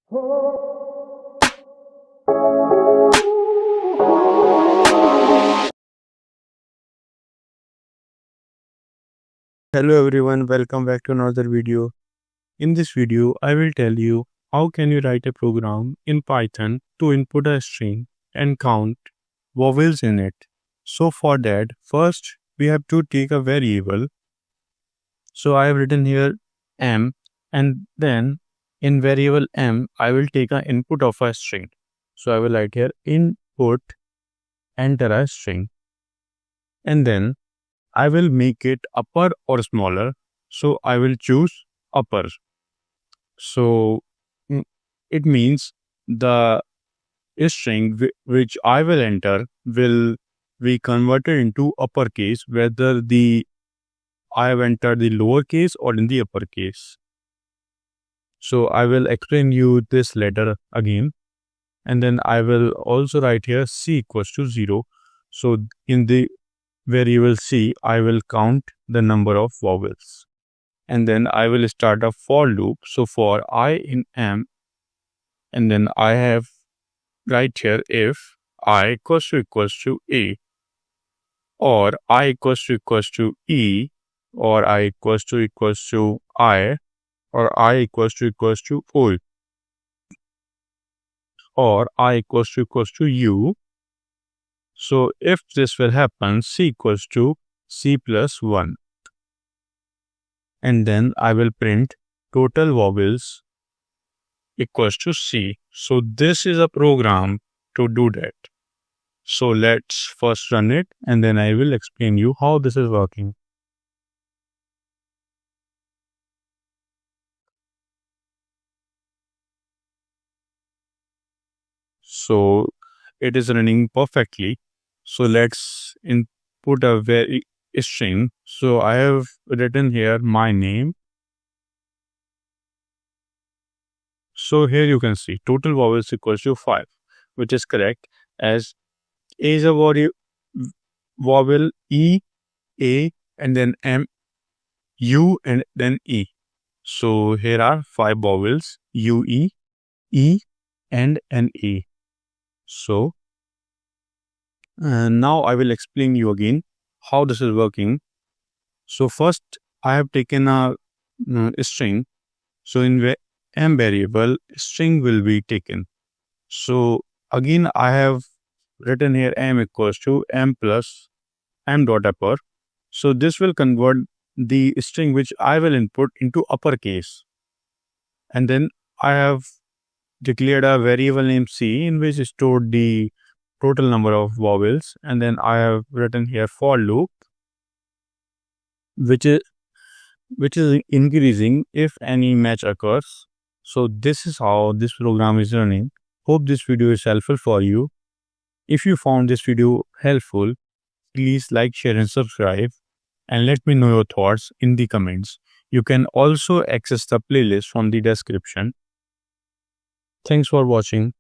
Hello everyone, welcome back to another video. In this video, I will tell you how can you write a program in Python to input a string and count vowels in it. So for that, first we have to take a variable. So I have written here m, and then in variable m, I will take an input of a string. So I will write here input, enter a string, and then I will make it upper or smaller. So I will choose upper. So it means the string which I will enter will be converted into uppercase, whether I have entered the lowercase or in the uppercase. So I will explain you this later again. And then I will also write here c equals to 0. So in the variable c, I will count the number of vowels. And then I will start a for loop. So for I in m, and then I have right here if I equals to a, or I equals to e, or I equals to I, or I equals to o, or I equals to u. So if this will happen, c equals to c plus 1. And then I will print total vowels equals to c. So this is a program to do that. So let's first run it, and then I will explain you how this is working. So it is running perfectly. So let's input a string. So I have written here my name. So here you can see total vowels equals to 5, which is correct, as A is a vowel, E, A, and then M, U, and then E. So here are 5 vowels, U, E, and N, E. So now I will explain you again how this is working. So first I have taken a string. So in m variable, string will be taken. So again I have written here m equals to m plus m dot upper. So this will convert the string which I will input into uppercase. And then I have declared a variable named c in which is stored the total number of vowels. And then I have written here for loop, which is increasing if any match occurs. So this is how this program is running. Hope this video is helpful for you. If you found this video helpful, please like, share and subscribe, and let me know your thoughts in the comments. You can also access the playlist from the description. Thanks for watching.